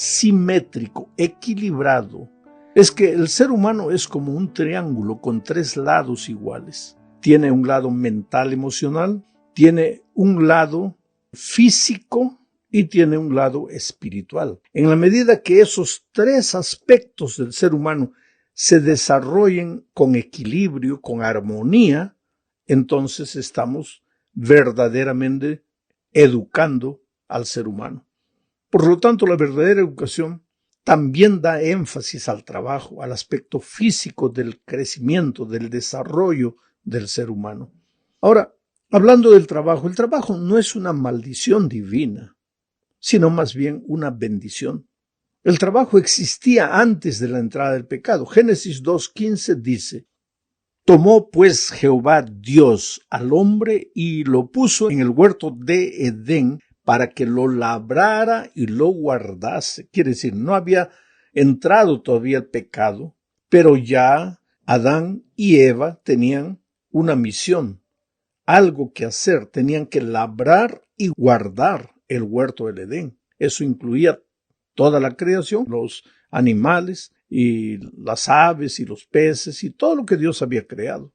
simétrico, equilibrado, es que el ser humano es como un triángulo con 3 lados iguales. Tiene un lado mental, emocional, tiene un lado físico y tiene un lado espiritual. En la medida que esos 3 aspectos del ser humano se desarrollen con equilibrio, con armonía, entonces estamos verdaderamente educando al ser humano. Por lo tanto, la verdadera educación también da énfasis al trabajo, al aspecto físico del crecimiento, del desarrollo del ser humano. Ahora, hablando del trabajo, el trabajo no es una maldición divina, sino más bien una bendición. El trabajo existía antes de la entrada del pecado. Génesis 2:15 dice: tomó pues Jehová Dios al hombre y lo puso en el huerto de Edén para que lo labrara y lo guardase. Quiere decir, no había entrado todavía el pecado, pero ya Adán y Eva tenían una misión, algo que hacer. Tenían que labrar y guardar el huerto del Edén. Eso incluía toda la creación, los animales y las aves y los peces y todo lo que Dios había creado.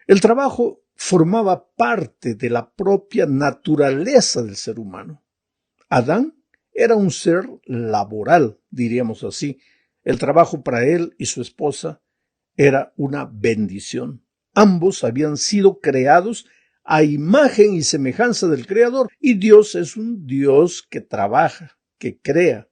El trabajo formaba parte de la propia naturaleza del ser humano. Adán era un ser laboral, diríamos así. El trabajo para él y su esposa era una bendición. Ambos habían sido creados a imagen y semejanza del Creador, y Dios es un Dios que trabaja, que crea.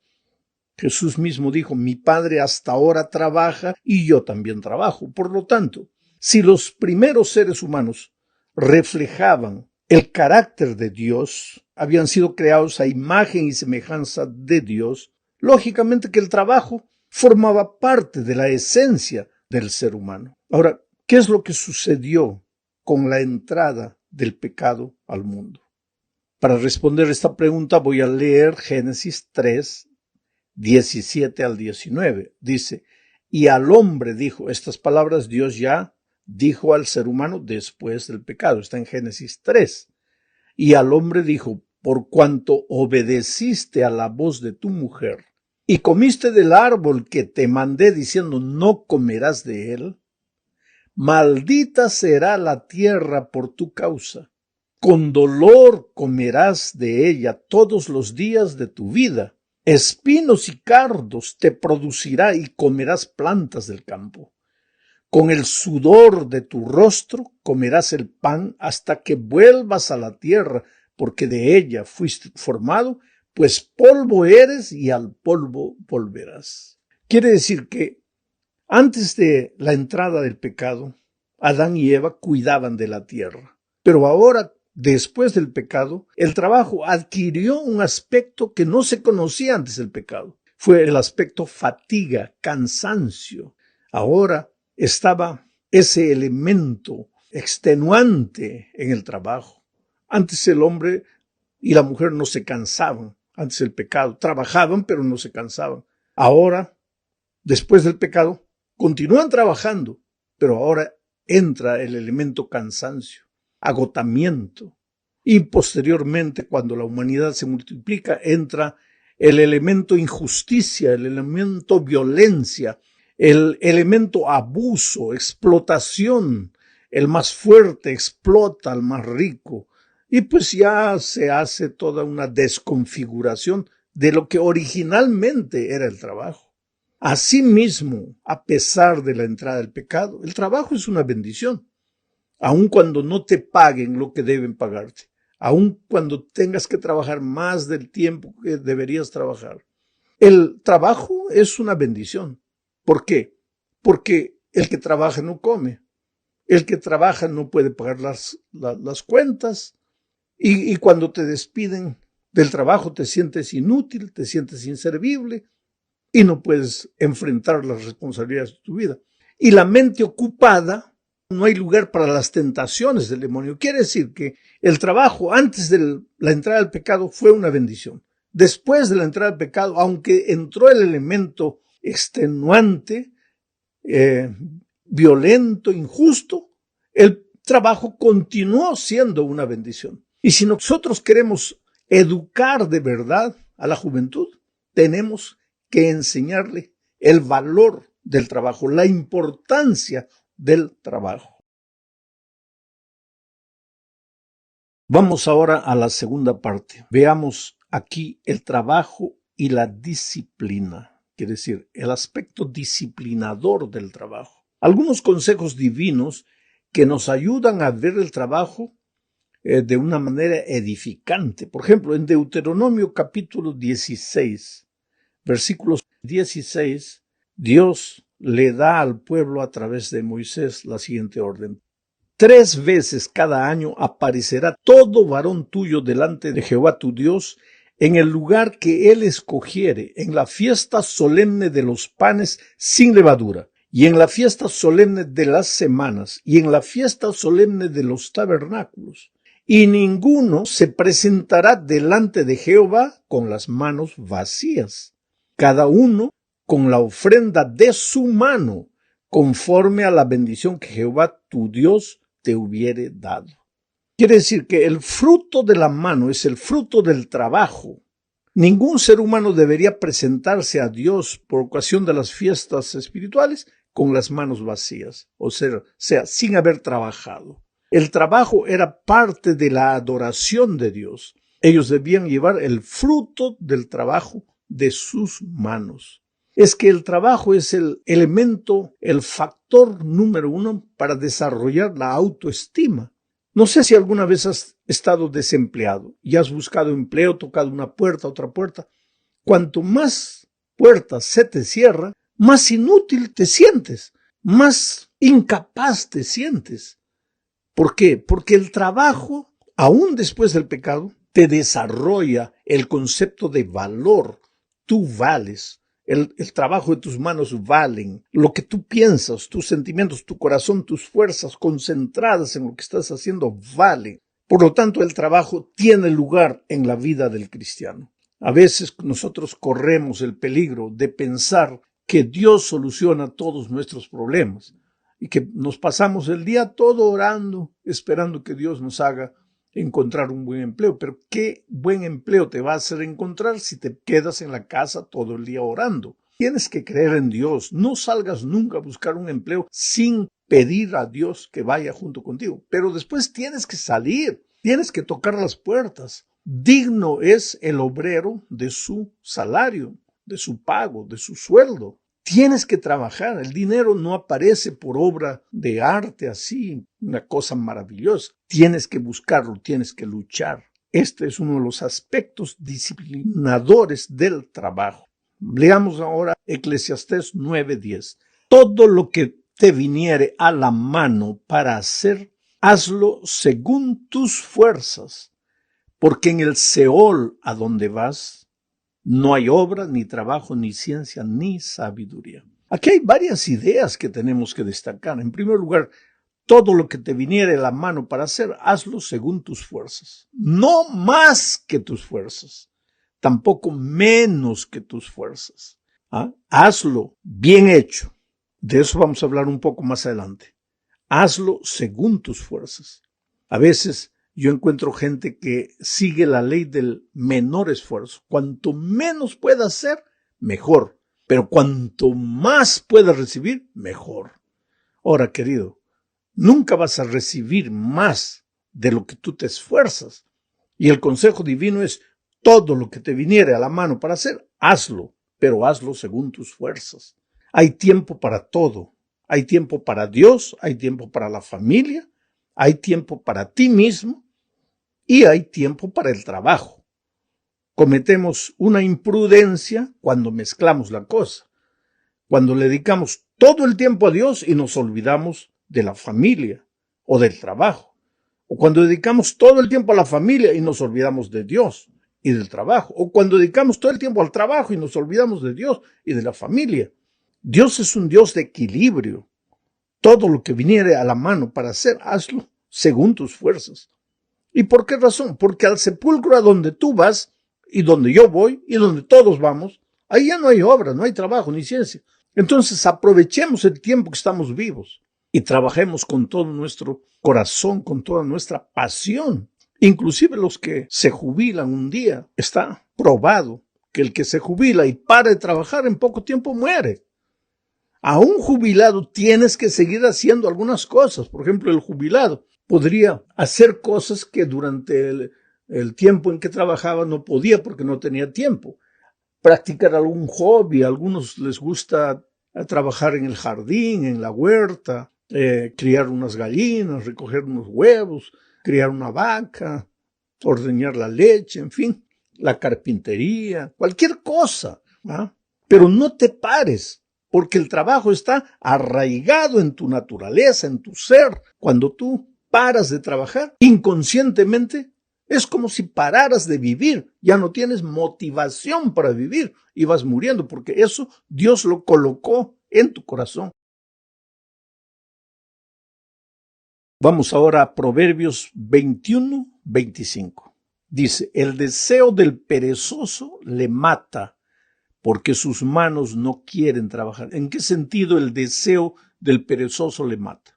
Jesús mismo dijo: mi Padre hasta ahora trabaja y yo también trabajo. Por lo tanto, si los primeros seres humanos reflejaban el carácter de Dios, habían sido creados a imagen y semejanza de Dios, lógicamente que el trabajo formaba parte de la esencia del ser humano. Ahora, ¿qué es lo que sucedió con la entrada del pecado al mundo? Para responder esta pregunta voy a leer Génesis 3, 17 al 19. Dice: y al hombre dijo, estas palabras Dios ya dijo al ser humano después del pecado. Está en Génesis 3. Y al hombre dijo: por cuanto obedeciste a la voz de tu mujer y comiste del árbol que te mandé diciendo no comerás de él, maldita será la tierra por tu causa. Con dolor comerás de ella todos los días de tu vida. Espinos y cardos te producirá y comerás plantas del campo. Con el sudor de tu rostro comerás el pan hasta que vuelvas a la tierra, porque de ella fuiste formado, pues polvo eres y al polvo volverás. Quiere decir que antes de la entrada del pecado, Adán y Eva cuidaban de la tierra. Pero ahora, después del pecado, el trabajo adquirió un aspecto que no se conocía antes del pecado. Fue el aspecto fatiga, cansancio. Ahora estaba ese elemento extenuante en el trabajo. Antes el hombre y la mujer no se cansaban, antes del pecado. Trabajaban, pero no se cansaban. Ahora, después del pecado, continúan trabajando, pero ahora entra el elemento cansancio, agotamiento. Y posteriormente, cuando la humanidad se multiplica, entra el elemento injusticia, el elemento violencia, el elemento abuso, explotación. El más fuerte explota al más rico. Y pues ya se hace toda una desconfiguración de lo que originalmente era el trabajo. Asimismo, a pesar de la entrada del pecado, el trabajo es una bendición. Aun cuando no te paguen lo que deben pagarte, aun cuando tengas que trabajar más del tiempo que deberías trabajar. El trabajo es una bendición. ¿Por qué? Porque el que trabaja no come. El que trabaja no puede pagar las cuentas. Y cuando te despiden del trabajo te sientes inútil, te sientes inservible y no puedes enfrentar las responsabilidades de tu vida. Y la mente ocupada, no hay lugar para las tentaciones del demonio. Quiere decir que el trabajo antes de la entrada del pecado fue una bendición. Después de la entrada del pecado, aunque entró el elemento extenuante, violento, injusto, el trabajo continuó siendo una bendición. Y si nosotros queremos educar de verdad a la juventud, tenemos que enseñarle el valor del trabajo, la importancia del trabajo. Vamos ahora a la segunda parte. Veamos aquí el trabajo y la disciplina, quiere decir, el aspecto disciplinador del trabajo. Algunos consejos divinos que nos ayudan a ver el trabajo de una manera edificante. Por ejemplo, en Deuteronomio capítulo 16, versículos 16, Dios le da al pueblo a través de Moisés la siguiente orden. 3 veces cada año aparecerá todo varón tuyo delante de Jehová tu Dios en el lugar que él escogiere, en la fiesta solemne de los panes sin levadura, y en la fiesta solemne de las semanas, y en la fiesta solemne de los tabernáculos. Y ninguno se presentará delante de Jehová con las manos vacías, cada uno con la ofrenda de su mano, conforme a la bendición que Jehová tu Dios te hubiere dado. Quiere decir que el fruto de la mano es el fruto del trabajo. Ningún ser humano debería presentarse a Dios por ocasión de las fiestas espirituales con las manos vacías, o sea, sin haber trabajado. El trabajo era parte de la adoración de Dios. Ellos debían llevar el fruto del trabajo de sus manos. Es que el trabajo es el elemento, el factor número 1 para desarrollar la autoestima. No sé si alguna vez has estado desempleado y has buscado empleo, tocado una puerta, otra puerta. Cuanto más puertas se te cierran, más inútil te sientes, más incapaz te sientes. ¿Por qué? Porque el trabajo, aún después del pecado, te desarrolla el concepto de valor. Tú vales. El trabajo de tus manos valen. Lo que tú piensas, tus sentimientos, tu corazón, tus fuerzas concentradas en lo que estás haciendo valen. Por lo tanto, el trabajo tiene lugar en la vida del cristiano. A veces nosotros corremos el peligro de pensar que Dios soluciona todos nuestros problemas y que nos pasamos el día todo orando, esperando que Dios nos haga encontrar un buen empleo. Pero ¿qué buen empleo te va a hacer encontrar si te quedas en la casa todo el día orando? Tienes que creer en Dios. No salgas nunca a buscar un empleo sin pedir a Dios que vaya junto contigo. Pero después tienes que salir, tienes que tocar las puertas. Digno es el obrero de su salario, de su pago, de su sueldo. Tienes que trabajar. El dinero no aparece por obra de arte así, una cosa maravillosa. Tienes que buscarlo, tienes que luchar. Este es uno de los aspectos disciplinadores del trabajo. Leamos ahora Eclesiastés 9:10. Todo lo que te viniere a la mano para hacer, hazlo según tus fuerzas, porque en el Seol a donde vas, no hay obra, ni trabajo, ni ciencia, ni sabiduría. Aquí hay varias ideas que tenemos que destacar. En primer lugar, todo lo que te viniere a la mano para hacer, hazlo según tus fuerzas. No más que tus fuerzas, tampoco menos que tus fuerzas. Hazlo bien hecho. De eso vamos a hablar un poco más adelante. Hazlo según tus fuerzas. A veces yo encuentro gente que sigue la ley del menor esfuerzo. Cuanto menos pueda hacer, mejor. Pero cuanto más pueda recibir, mejor. Ahora, querido, nunca vas a recibir más de lo que tú te esfuerzas. Y el consejo divino es, todo lo que te viniere a la mano para hacer, hazlo, pero hazlo según tus fuerzas. Hay tiempo para todo. Hay tiempo para Dios, hay tiempo para la familia, hay tiempo para ti mismo y hay tiempo para el trabajo. Cometemos una imprudencia cuando mezclamos la cosa, cuando le dedicamos todo el tiempo a Dios y nos olvidamos de la familia o del trabajo, o cuando dedicamos todo el tiempo a la familia y nos olvidamos de Dios y del trabajo, o cuando dedicamos todo el tiempo al trabajo y nos olvidamos de Dios y de la familia. Dios es un Dios de equilibrio. Todo lo que viniere a la mano para hacer, hazlo según tus fuerzas. ¿Y por qué razón? Porque al sepulcro a donde tú vas y donde yo voy y donde todos vamos, ahí ya no hay obra, no hay trabajo ni ciencia. Entonces aprovechemos el tiempo que estamos vivos y trabajemos con todo nuestro corazón, con toda nuestra pasión. Inclusive los que se jubilan un día, está probado que el que se jubila y para de trabajar en poco tiempo muere. A un jubilado tienes que seguir haciendo algunas cosas. Por ejemplo, el jubilado podría hacer cosas que durante el tiempo en que trabajaba no podía porque no tenía tiempo. Practicar algún hobby, a algunos les gusta trabajar en el jardín, en la huerta, criar unas gallinas, recoger unos huevos, criar una vaca, ordeñar la leche, en fin, la carpintería, cualquier cosa, ¿ah? Pero no te pares, porque el trabajo está arraigado en tu naturaleza, en tu ser. Cuando tú paras de trabajar, inconscientemente, es como si pararas de vivir. Ya no tienes motivación para vivir y vas muriendo, porque eso Dios lo colocó en tu corazón. Vamos ahora a Proverbios 21-25. Dice, el deseo del perezoso le mata, porque sus manos no quieren trabajar. ¿En qué sentido el deseo del perezoso le mata?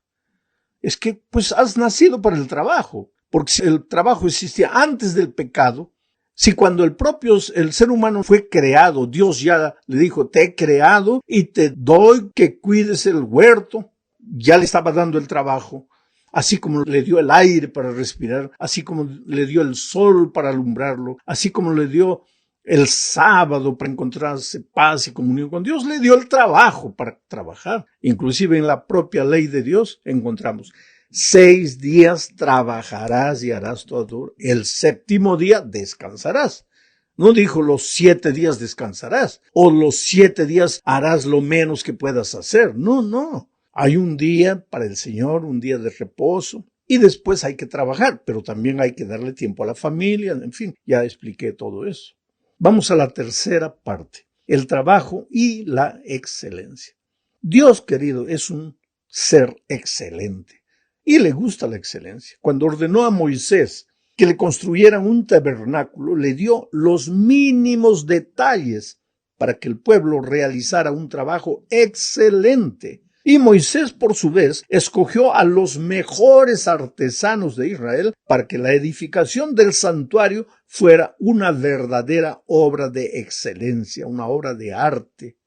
Es que, pues, has nacido para el trabajo, porque si el trabajo existía antes del pecado, si cuando el ser humano fue creado, Dios ya le dijo, te he creado y te doy que cuides el huerto, ya le estaba dando el trabajo. Así como le dio el aire para respirar, así como le dio el sol para alumbrarlo, así como le dio el sábado para encontrarse paz y comunión con Dios, le dio el trabajo para trabajar. Inclusive en la propia ley de Dios encontramos 6 días trabajarás y harás todo, el 7º día descansarás. No dijo los 7 días descansarás o los 7 días harás lo menos que puedas hacer. No. Hay un día para el Señor, un día de reposo, y después hay que trabajar, pero también hay que darle tiempo a la familia, en fin, ya expliqué todo eso. Vamos a la tercera parte, el trabajo y la excelencia. Dios, querido, es un ser excelente y le gusta la excelencia. Cuando ordenó a Moisés que le construyeran un tabernáculo, le dio los mínimos detalles para que el pueblo realizara un trabajo excelente. Y Moisés, por su vez, escogió a los mejores artesanos de Israel para que la edificación del santuario fuera una verdadera obra de excelencia, una obra de arte.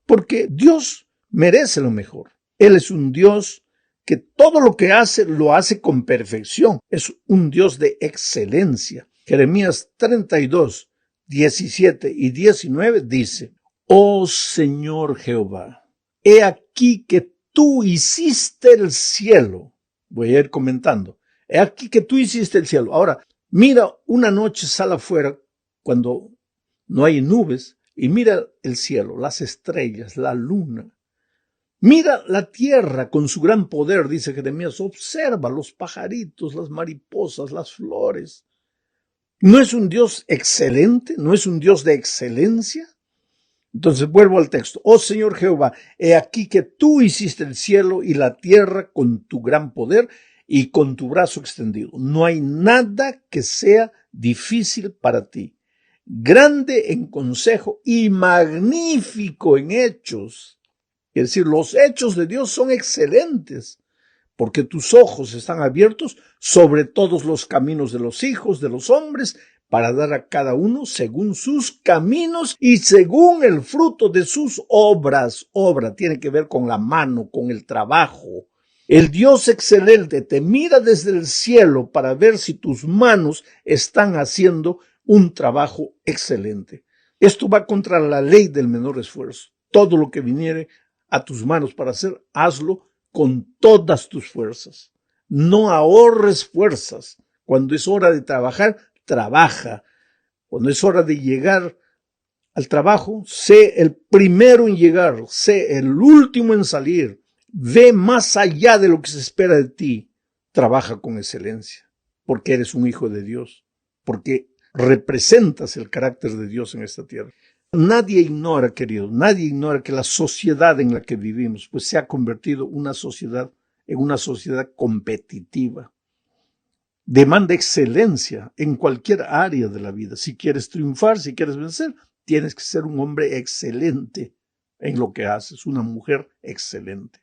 Porque Dios merece lo mejor. Él es un Dios que todo lo que hace, lo hace con perfección. Es un Dios de excelencia. Jeremías 32, 17 y 19 dice, Oh Señor Jehová, he aquí que tú hiciste el cielo. Voy a ir comentando. He aquí que tú hiciste el cielo. Ahora, mira una noche, sal afuera cuando no hay nubes y mira el cielo, las estrellas, la luna. Mira la tierra con su gran poder, dice Jeremías. Observa los pajaritos, las mariposas, las flores. ¿No es un Dios excelente? ¿No es un Dios de excelencia? Entonces vuelvo al texto. Oh Señor Jehová, he aquí que tú hiciste el cielo y la tierra con tu gran poder y con tu brazo extendido. No hay nada que sea difícil para ti. Grande en consejo y magnífico en hechos. Es decir, los hechos de Dios son excelentes, porque tus ojos están abiertos sobre todos los caminos de los hijos de los hombres, para dar a cada uno según sus caminos y según el fruto de sus obras. Obra tiene que ver con la mano, con el trabajo. El Dios excelente te mira desde el cielo para ver si tus manos están haciendo un trabajo excelente. Esto va contra la ley del menor esfuerzo. Todo lo que viniere a tus manos para hacer, hazlo con todas tus fuerzas. No ahorres fuerzas. Cuando es hora de trabajar, trabaja. Cuando es hora de llegar al trabajo, sé el primero en llegar, sé el último en salir. Ve más allá de lo que se espera de ti. Trabaja con excelencia, porque eres un hijo de Dios, porque representas el carácter de Dios en esta tierra. Nadie ignora, querido, nadie ignora que la sociedad en la que vivimos pues se ha convertido en una sociedad competitiva. Demanda excelencia en cualquier área de la vida. Si quieres triunfar, si quieres vencer, tienes que ser un hombre excelente en lo que haces, una mujer excelente.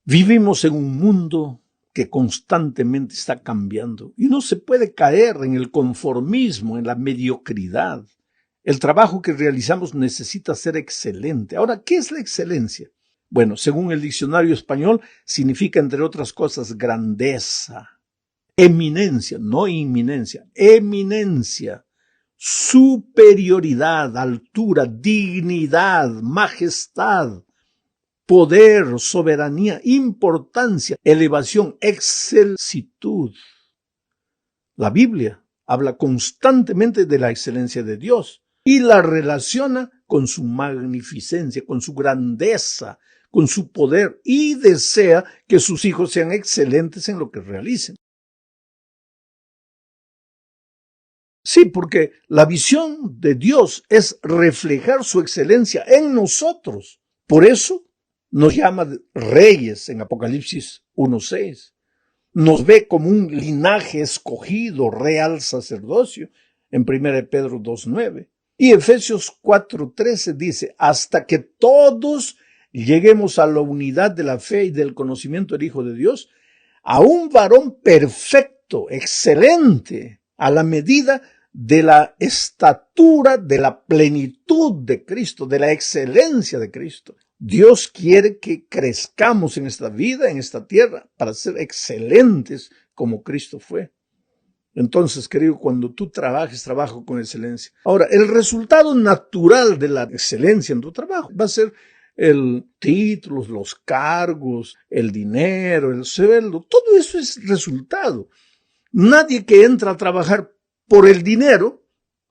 Vivimos en un mundo que constantemente está cambiando y no se puede caer en el conformismo, en la mediocridad, El trabajo que realizamos necesita ser excelente. Ahora, ¿qué es la excelencia? Bueno, según el diccionario español, significa, entre otras cosas, grandeza, eminencia, no inminencia, eminencia, superioridad, altura, dignidad, majestad, poder, soberanía, importancia, elevación, excelsitud. La Biblia habla constantemente de la excelencia de Dios y la relaciona con su magnificencia, con su grandeza, con su poder, y desea que sus hijos sean excelentes en lo que realicen. Sí, porque la visión de Dios es reflejar su excelencia en nosotros. Por eso nos llama reyes en Apocalipsis 1:6. Nos ve como un linaje escogido, real sacerdocio, en 1 Pedro 2:9. Y Efesios 4:13 dice, hasta que todos lleguemos a la unidad de la fe y del conocimiento del Hijo de Dios, a un varón perfecto, excelente, a la medida de la estatura, de la plenitud de Cristo, de la excelencia de Cristo. Dios quiere que crezcamos en esta vida, en esta tierra, para ser excelentes como Cristo fue. Entonces, querido, cuando tú trabajes, trabaja con excelencia. Ahora, el resultado natural de la excelencia en tu trabajo va a ser el título, los cargos, el dinero, el sueldo. Todo eso es resultado. Nadie que entra a trabajar por el dinero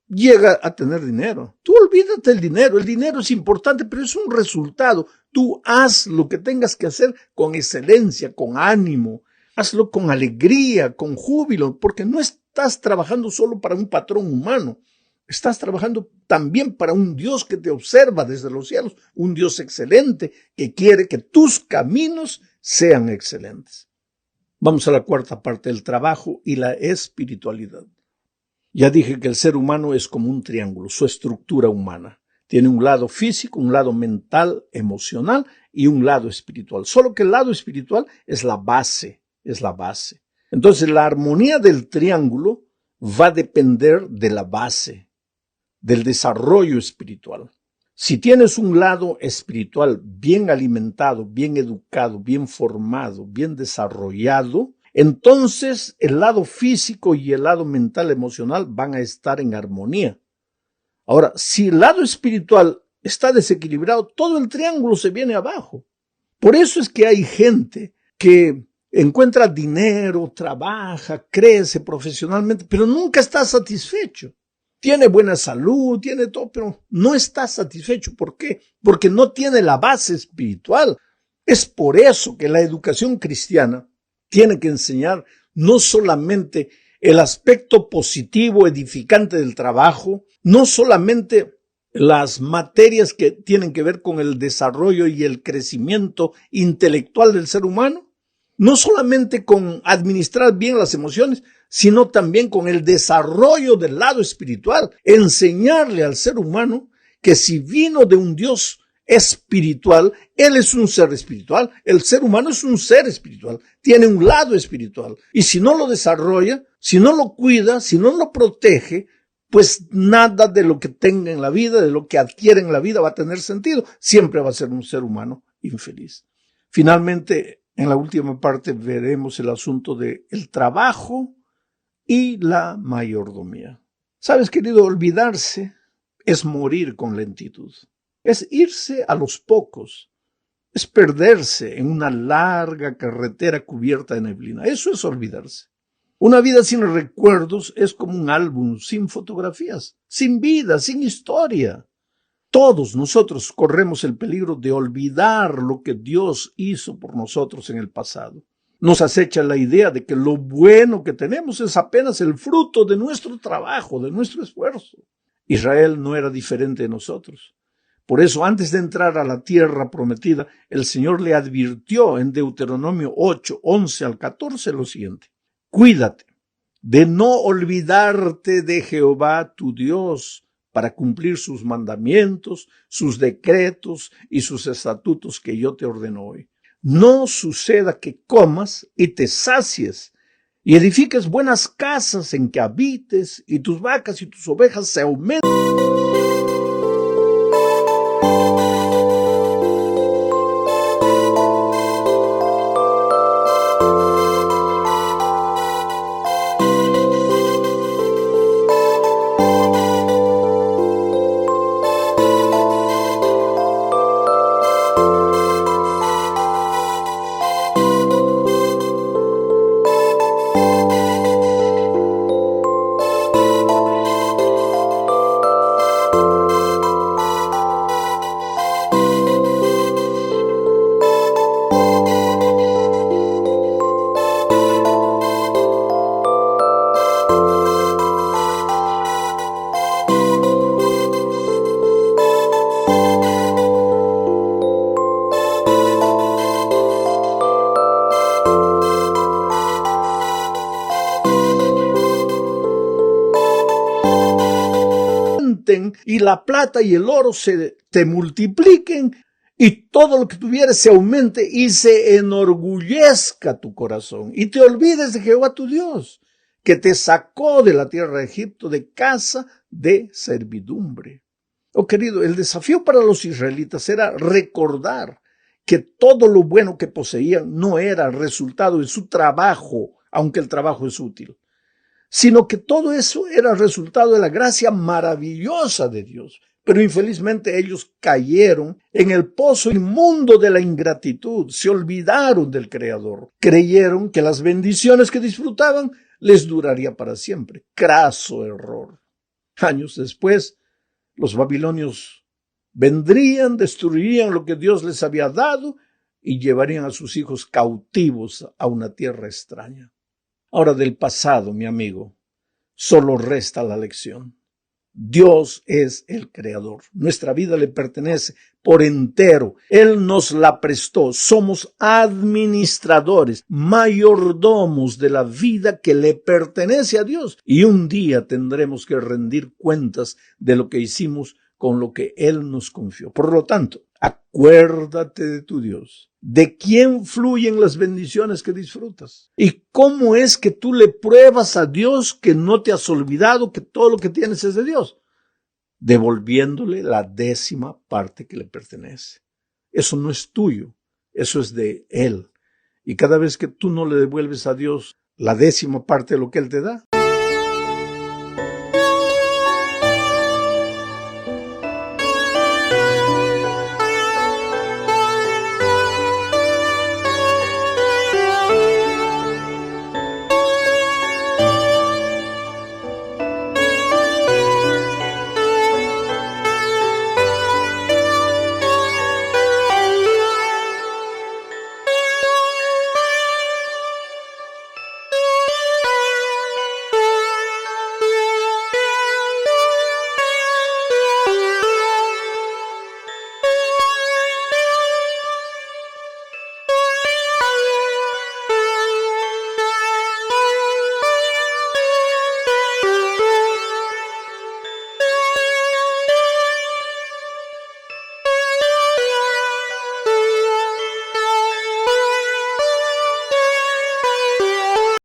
llega a tener dinero. Tú olvídate del dinero. El dinero es importante, pero es un resultado. Tú haz lo que tengas que hacer con excelencia, con ánimo. Hazlo con alegría, con júbilo, porque no estás trabajando solo para un patrón humano. Estás trabajando también para un Dios que te observa desde los cielos, un Dios excelente que quiere que tus caminos sean excelentes. Vamos a la cuarta parte, el trabajo y la espiritualidad. Ya dije que el ser humano es como un triángulo, su estructura humana. Tiene un lado físico, un lado mental, emocional y un lado espiritual. Solo que el lado espiritual es la base, Entonces la armonía del triángulo va a depender de la base, del desarrollo espiritual. Si tienes un lado espiritual bien alimentado, bien educado, bien formado, bien desarrollado, entonces el lado físico y el lado mental, emocional van a estar en armonía. Ahora, si el lado espiritual está desequilibrado, todo el triángulo se viene abajo. Por eso es que hay gente que encuentra dinero, trabaja, crece profesionalmente, pero nunca está satisfecho. Tiene buena salud, tiene todo, pero no está satisfecho. ¿Por qué? Porque no tiene la base espiritual. Es por eso que la educación cristiana tiene que enseñar no solamente el aspecto positivo, edificante del trabajo, no solamente las materias que tienen que ver con el desarrollo y el crecimiento intelectual del ser humano, no solamente con administrar bien las emociones, sino también con el desarrollo del lado espiritual, enseñarle al ser humano que si vino de un Dios espiritual, él es un ser espiritual, el ser humano es un ser espiritual, tiene un lado espiritual, y si no lo desarrolla, si no lo cuida, si no lo protege, pues nada de lo que tenga en la vida, de lo que adquiere en la vida va a tener sentido, siempre va a ser un ser humano infeliz. Finalmente, en la última parte veremos el asunto del trabajo y la mayordomía. ¿Sabes, querido? Olvidarse es morir con lentitud. Es irse a los pocos, es perderse en una larga carretera cubierta de neblina. Eso es olvidarse. Una vida sin recuerdos es como un álbum sin fotografías, sin vida, sin historia. Todos nosotros corremos el peligro de olvidar lo que Dios hizo por nosotros en el pasado. Nos acecha la idea de que lo bueno que tenemos es apenas el fruto de nuestro trabajo, de nuestro esfuerzo. Israel no era diferente de nosotros. Por eso, antes de entrar a la tierra prometida, el Señor le advirtió en Deuteronomio 8, 11 al 14 lo siguiente. Cuídate de no olvidarte de Jehová tu Dios para cumplir sus mandamientos, sus decretos y sus estatutos que yo te ordeno hoy. No suceda que comas y te sacies y edifiques buenas casas en que habites, y tus vacas y tus ovejas se aumenten. Y la plata y el oro se te multipliquen, y todo lo que tuvieres se aumente y se enorgullezca tu corazón, y te olvides de Jehová tu Dios, que te sacó de la tierra de Egipto, de casa de servidumbre. Oh querido, el desafío para los israelitas era recordar que todo lo bueno que poseían no era resultado de su trabajo, aunque el trabajo es útil, sino que todo eso era resultado de la gracia maravillosa de Dios. Pero infelizmente ellos cayeron en el pozo inmundo de la ingratitud, se olvidaron del Creador, creyeron que las bendiciones que disfrutaban les duraría para siempre. Craso error. Años después, los babilonios vendrían, destruirían lo que Dios les había dado y llevarían a sus hijos cautivos a una tierra extraña. Ahora, del pasado, mi amigo, solo resta la lección. Dios es el Creador. Nuestra vida le pertenece por entero. Él nos la prestó. Somos administradores, mayordomos de la vida que le pertenece a Dios. Y un día tendremos que rendir cuentas de lo que hicimos con lo que Él nos confió. Por lo tanto, acuérdate de tu Dios, de quién fluyen las bendiciones que disfrutas y cómo es que tú le pruebas a Dios que no te has olvidado que todo lo que tienes es de Dios, devolviéndole la 10ª parte que le pertenece. Eso no es tuyo, eso es de Él. Y cada vez que tú no le devuelves a Dios la 10ª parte de lo que Él te da,